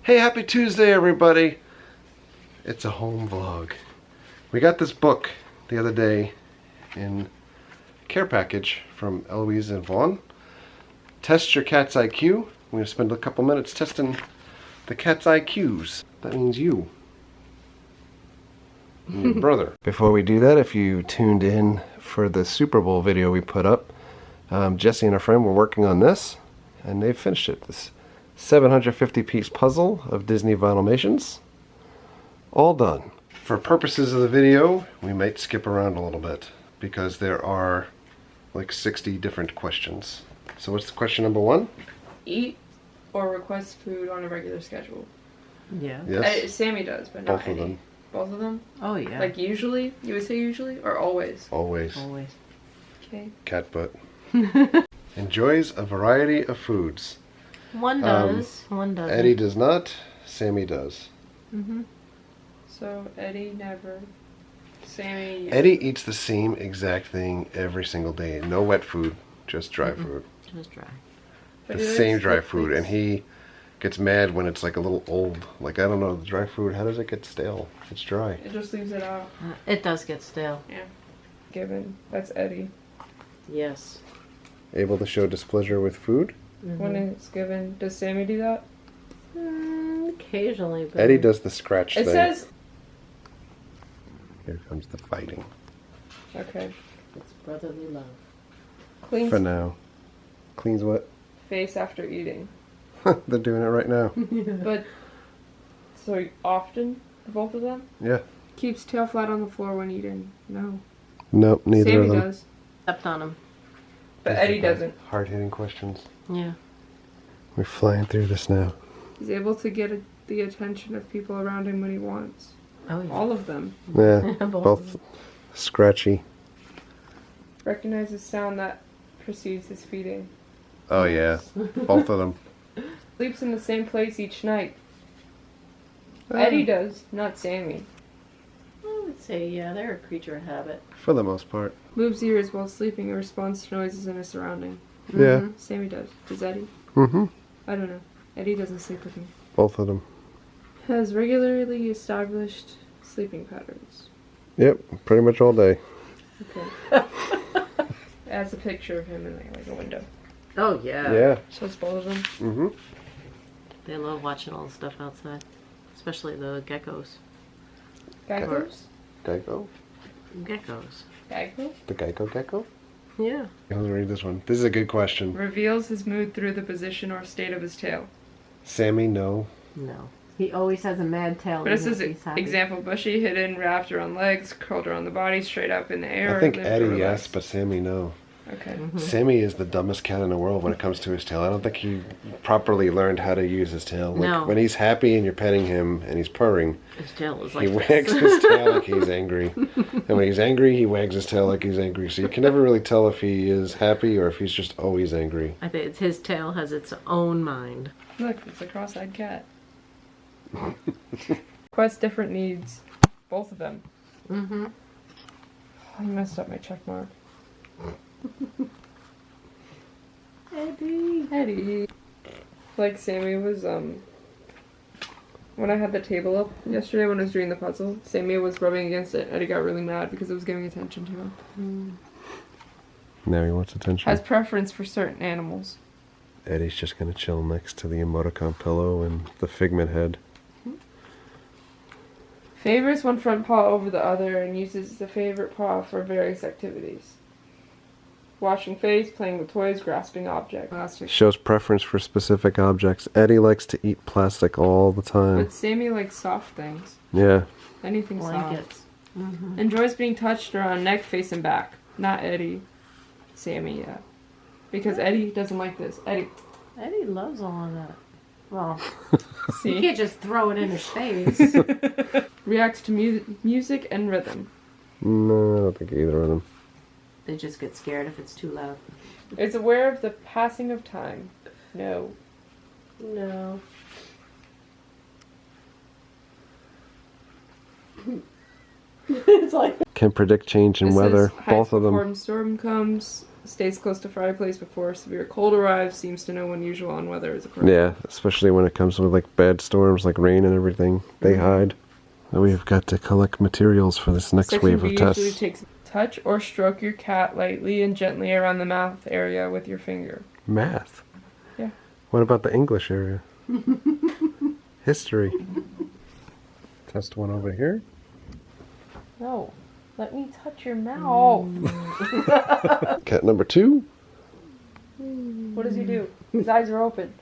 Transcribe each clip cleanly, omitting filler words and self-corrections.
Hey, happy Tuesday, everybody. It's a home vlog. We got this book the other day in care package from Eloise and Vaughn. Test your cat's IQ. We're going to spend a couple minutes testing the cat's IQs. That means you. And your brother. Before we do that, if you tuned in for the Super Bowl video we put up, Jesse and a friend were working on this, and they've finished it. This 750-piece puzzle of Disney Vinylmations. All done. For purposes of the video, we might skip around a little bit because there are like 60 different questions. So what's the question number one? Eat or request food on a regular schedule. Yeah. Yes. Sammy does, but not Both of Eddie. them. Both of them? Oh yeah. Like usually? You would say usually? Or always? Always. Always. Okay. Cat butt. Enjoys a variety of foods. One does. One doesn't. Eddie does not. Sammy does. Mm-hmm. So Eddie never. Sammy. Yes. Eddie eats the same exact thing every single day. No wet food, just dry food. Just dry. But The he same likes dry the food, and he gets mad when it's like a little old. Like, I don't know, the dry food, how does it get stale? It's dry. It just leaves it out. It does get stale. Yeah. Given. That's Eddie. Yes. Able to show displeasure with food? When it's given. Does Sammy do that? Occasionally, but Eddie does the scratch It thing. says. Here comes the fighting. Okay. it's brotherly love. Cleans For now. Cleans what? face after eating. They're doing it right now. But. So often? Both of them? Yeah. Keeps tail flat on the floor when eating. No. Nope, neither Sammy of them. does. Stepped on him. But Eddie doesn't. Hard-hitting questions. Yeah. We're flying through this now. He's able to get the attention of people around him when he wants. Oh yeah. All of them. Yeah, Both. both scratchy. Recognizes sound that precedes his feeding. Oh yeah, both of them. Sleeps in the same place each night. Oh. Eddie does, not Sammy. I would say yeah, they're a creature of habit. For the most part. Moves ears while sleeping and responds to noises in his surrounding. Yeah. Sammy does. Does Eddie? Mm-hmm. I don't know. Eddie doesn't sleep with me. Both of them. Has regularly established sleeping patterns. Yep, pretty much all day. Okay. Adds a picture of him in like a window. Oh yeah. Yeah. So it's both of them. Mm-hmm. They love watching all the stuff outside, especially the geckos. Geckos? Geico? Geckos. Gecko? The Geico gecko? Yeah. Let's read this one. This is a good question. Reveals his mood through the position or state of his tail. Sammy, no. No. He always has a mad tail. But it even says, if he's happy. example, bushy, hidden, wrapped around legs, curled around the body, straight up in the air. I think limped Eddie, or yes, relaxed. but Sammy, no. Okay. Sammy is the dumbest cat in the world when it comes to his tail. I don't think he properly learned how to use his tail. Like, No. when he's happy and you're petting him and he's purring, His tail is he like wags this. his tail like he's angry. And when he's angry, he wags his tail like he's angry. So you can never really tell if he is happy or if he's just always angry. I think his tail has its own mind. Look, it's a cross-eyed cat. Quest different needs. Both of them. Mm-hmm. I messed up my check mark. Eddie. Like Sammy was, when I had the table up yesterday when I was doing the puzzle, Sammy was rubbing against it. Eddie got really mad because it was giving attention to him. Now he wants attention. Has preference for certain animals. Eddie's just going to chill next to the emoticon pillow and the figment head. Favors one front paw over the other and uses the favorite paw for various activities. Washing face, playing with toys, grasping objects. Plastic. Shows preference for specific objects. Eddie likes to eat plastic all the time. But Sammy likes soft things. Yeah. Anything Blankets. soft. Mm-hmm. Enjoys being touched around neck, face, and back. Not Eddie. Sammy, yeah. Because Eddie doesn't like this. Eddie. Eddie loves all of that. Well, you See? can't just throw it in his face. Reacts to music and rhythm. No, I don't think either of them. They just get scared if it's too loud. Is aware of the passing of time. No. No. It's like Can predict change in It weather. says, Both of them. Before storm comes, Stays close to fireplace before severe cold arrives. Seems to know when usual on weather is approaching. Yeah, especially when it comes with like bad storms, like rain and everything. They hide. And we've got to collect materials for this next Section wave B of usually tests. takes touch or stroke your cat lightly and gently around the mouth area with your finger. Math. Yeah. What about the English area? History. Test one over here. No, let me touch your mouth. Cat number 2. What does he do? His eyes are open.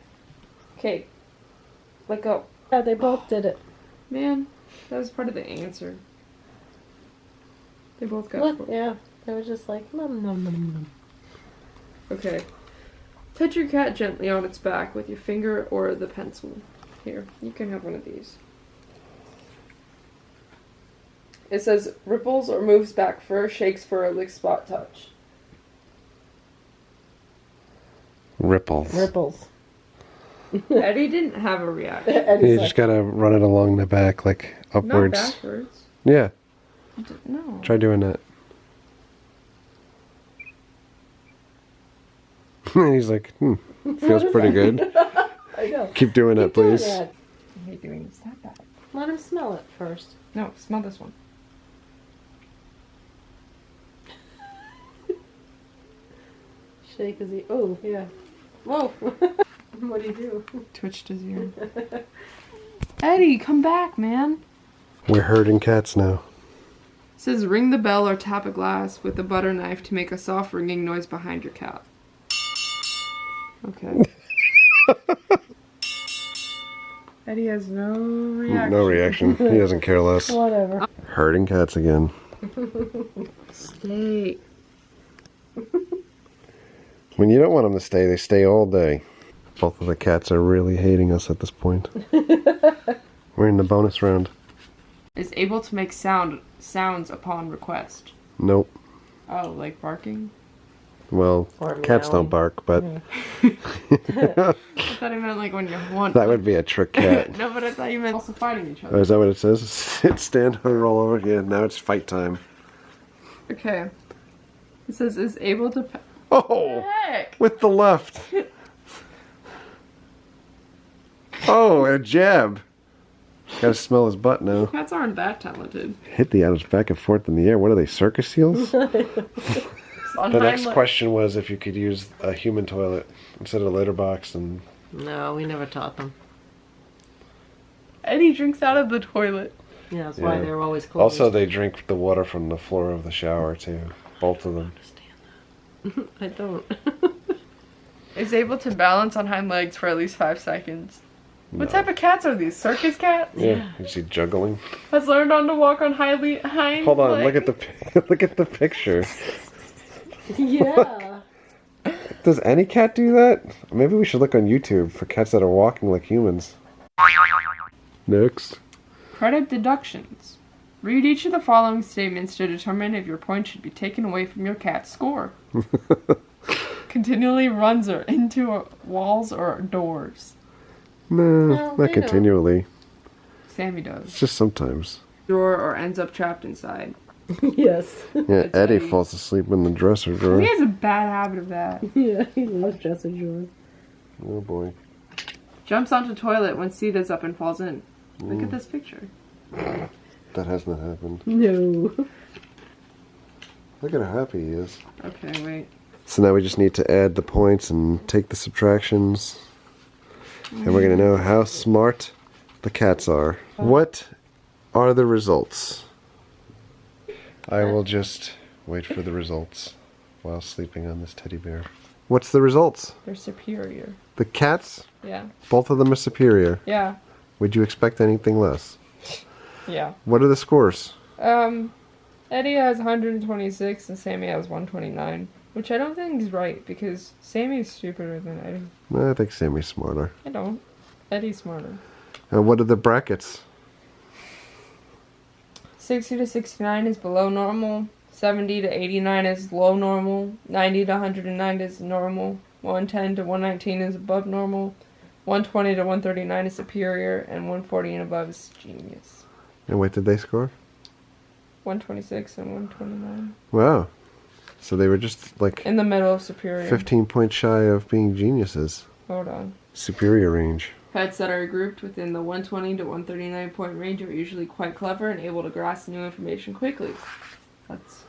Okay, let go. Yeah, they both did it. Man, that was part of the answer. They both got Look, four. yeah. They were just like, nom nom nom nom. Okay. Touch your cat gently on its back with your finger or the pencil. Here, you can have one of these. It says ripples or moves back fur, shakes fur, or licks spot touch. Ripples. Ripples. Eddie didn't have a reaction. You just gotta run it along the back, like Not upwards. backwards. Yeah, No. try doing that. He's like, feels pretty good. I know. Keep doing that, Keep doing please. that. I hate doing this that bad. Let him smell it first. No, smell this one. Shake his ear. Oh, yeah. Whoa. What do you do? Twitched his ear. Eddie, come back, man. We're herding cats now. It says ring the bell or tap a glass with a butter knife to make a soft ringing noise behind your cat. Okay. Eddie has no reaction. No reaction. He doesn't care less. Whatever. Herding cats again. Stay. When you don't want them to stay, they stay all day. Both of the cats are really hating us at this point. We're in the bonus round. Is able to make sounds upon request. Nope. Oh, like barking? Well, Or cats don't meowing. bark, but I thought it meant like when you want. that would be a trick cat. No, but I thought you meant also fighting each Oh, other. is that what it says? Sit, stand, or roll over? Yeah, now it's fight time. Okay. It says is able to. Oh! Heck! With the left. Oh, a jab. Gotta smell his butt now. Cats aren't that talented. Hit the atoms back and forth in the air. What are they, circus seals? On The hind next leg- question was if you could use a human toilet instead of a litter box, and No, we never taught them. Eddie drinks out of the toilet. Yeah, that's why Yeah. they're always closed. also they drink the water from the floor of the shower too. Both of them. I don't. Is able to balance on hind legs for at least 5 seconds. What No. type of cats are these? Circus cats? Yeah, you see juggling. Has learned on to walk on hind Hold on, legs. look at the look at the picture. Yeah. Does any cat do that? Maybe we should look on YouTube for cats that are walking like humans. Next. Credit deductions. Read each of the following statements to determine if your point should be taken away from your cat's score. Continually runs or into walls or doors. No, Well, not they don't. continually. Sammy does. It's just sometimes. Drawer or ends up trapped inside. Yes. Yeah, It's Eddie Eddie. falls asleep in the dresser drawer. He has a bad habit of that. Yeah, he loves dresser drawers. Oh boy. Jumps onto toilet when seat is up and falls in. Look at this picture. That has not happened. No. Look at how happy he is. Okay, wait. So now we just need to add the points and take the subtractions. And we're going to know how smart the cats are. What are the results? I will just wait for the results while sleeping on this teddy bear. What's the results? They're superior. The cats, Yeah. both of them are superior. Yeah. Would you expect anything less? Yeah. What are the scores? Eddie has 126 and Sammy has 129. Which I don't think is right because Sammy's stupider than Eddie. I think Sammy's smarter. I don't. Eddie's smarter. And what are the brackets? 60 to 69 is below normal. 70 to 89 is low normal. 90 to 109 is normal. 110 to 119 is above normal. 120 to 139 is superior. And 140 and above is genius. And what did they score? 126 and 129. Wow. So they were just like In the middle of Superior. 15 points shy of being geniuses. Hold on. Superior range. Pets that are grouped within the 120 to 139 point range are usually quite clever and able to grasp new information quickly. That's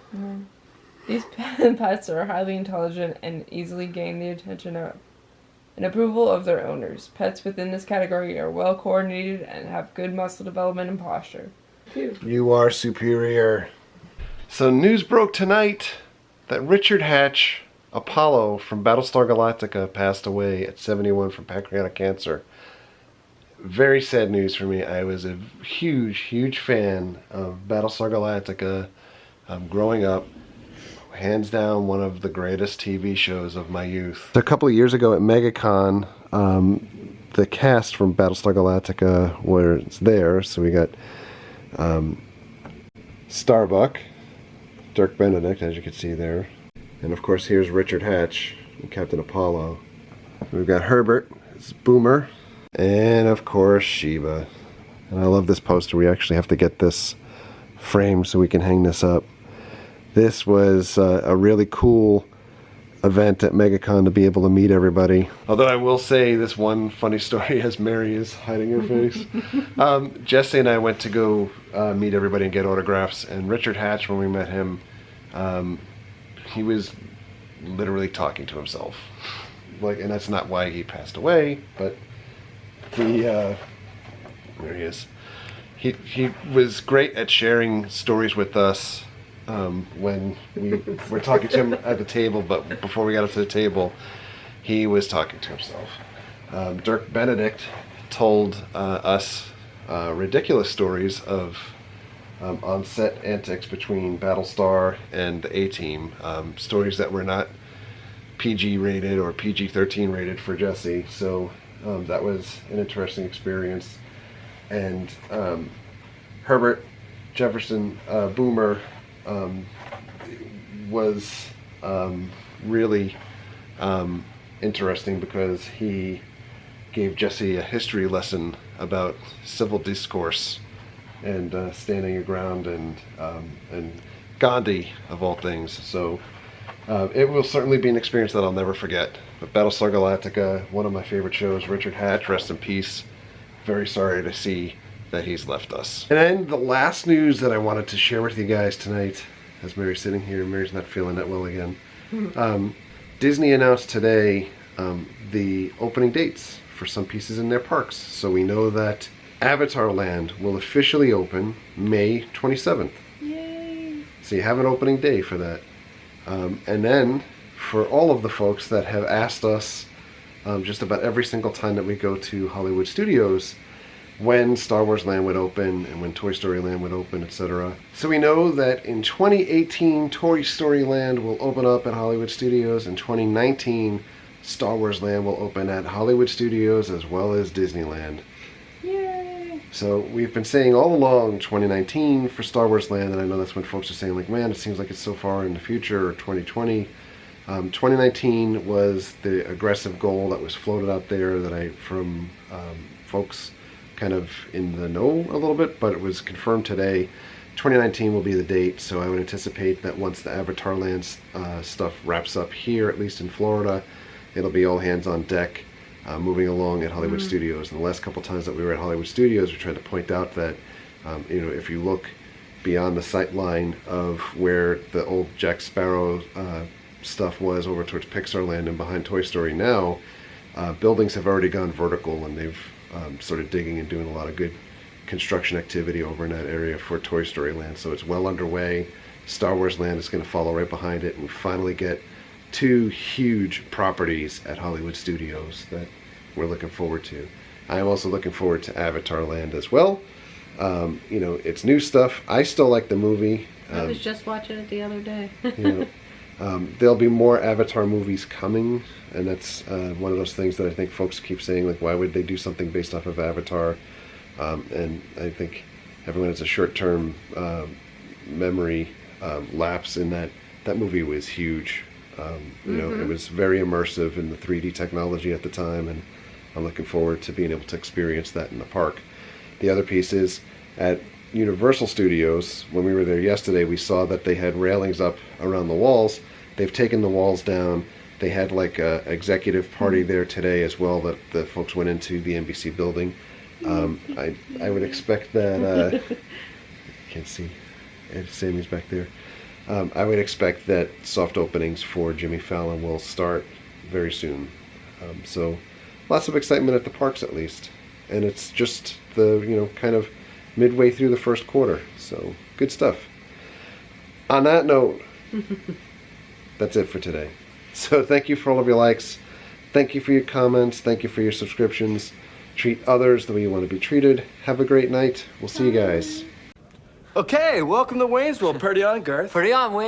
These pets are highly intelligent and easily gain the attention and approval of their owners. Pets within this category are well coordinated and have good muscle development and posture. You are superior. So news broke tonight that Richard Hatch, Apollo from Battlestar Galactica, passed away at 71 from pancreatic cancer. Very sad news for me. I was a huge fan of Battlestar Galactica growing up. Hands down, one of the greatest TV shows of my youth. A couple of years ago at MegaCon, the cast from Battlestar Galactica was there. So we got Starbuck, Dirk Benedict, as you can see there. And of course, here's Richard Hatch, Captain Apollo. We've got Herbert, it's Boomer, and of course, Sheba. And I love this poster. We actually have to get this framed so we can hang this up. This was a really cool event at MegaCon to be able to meet everybody. Although I will say this one funny story as Mary is hiding her face. Jesse and I went to go meet everybody and get autographs, and Richard Hatch, when we met him, he was literally talking to himself. And that's not why he passed away, but there he is. He was great at sharing stories with us. When we were talking to him at the table, but before we got up to the table, he was talking to himself. Dirk Benedict told us ridiculous stories of on-set antics between Battlestar and the A-Team. Stories that were not PG rated or PG-13 rated for Jesse. So that was an interesting experience. And Herbert, Jefferson, Boomer, was really interesting because he gave Jesse a history lesson about civil discourse and standing your ground and Gandhi of all things. So it will certainly be an experience that I'll never forget. But Battlestar Galactica, one of my favorite shows. Richard Hatch, rest in peace. Very sorry to see that he's left us. And then the last news that I wanted to share with you guys tonight, as Mary's sitting here, Mary's not feeling that well again. Disney announced today the opening dates for some pieces in their parks. So we know that Avatar Land will officially open May 27th. Yay! So you have an opening day for that. And then for all of the folks that have asked us just about every single time that we go to Hollywood Studios, when Star Wars Land would open and when Toy Story Land would open, etc. So we know that in 2018, Toy Story Land will open up at Hollywood Studios. In 2019, Star Wars Land will open at Hollywood Studios as well as Disneyland. Yay! So we've been saying all along 2019 for Star Wars Land, and I know that's when folks are saying, like, man, it seems like it's so far in the future, or 2020. 2019 was the aggressive goal that was floated out there that from folks kind of in the know a little bit, but it was confirmed today. 2019 will be the date, so I would anticipate that once the Avatar Land stuff wraps up here, at least in Florida, it'll be all hands on deck moving along at Hollywood Studios. And the last couple times that we were at Hollywood Studios, we tried to point out that if you look beyond the sight line of where the old Jack Sparrow stuff was over towards Pixar Land and behind Toy Story now, buildings have already gone vertical, and they've started digging and doing a lot of good construction activity over in that area for Toy Story Land. So it's well underway. Star Wars Land is going to follow right behind it, and we finally get two huge properties at Hollywood Studios that we're looking forward to. I am also looking forward to Avatar Land as well. It's new stuff. I still like the movie. I was just watching it the other day. There'll be more Avatar movies coming, and that's one of those things that I think folks keep saying, like, why would they do something based off of Avatar? And I think everyone has a short-term memory lapse in that movie was huge. It was very immersive in the 3D technology at the time, and I'm looking forward to being able to experience that in the park. The other piece is at Universal Studios. When we were there yesterday, we saw that they had railings up around the walls, they've taken the walls down. They had like a executive party there today as well that the folks went into the NBC building. I would expect that. Can't see. Sammy's back there. I would expect that soft openings for Jimmy Fallon will start very soon. So lots of excitement at the parks at least. And it's just the, kind of midway through the first quarter. So good stuff. On that note, that's it for today. So thank you for all of your likes. Thank you for your comments. Thank you for your subscriptions. Treat others the way you want to be treated. Have a great night. We'll see you guys. Okay, welcome to Wayne's World. Party on, Garth. Pretty on, Wayne.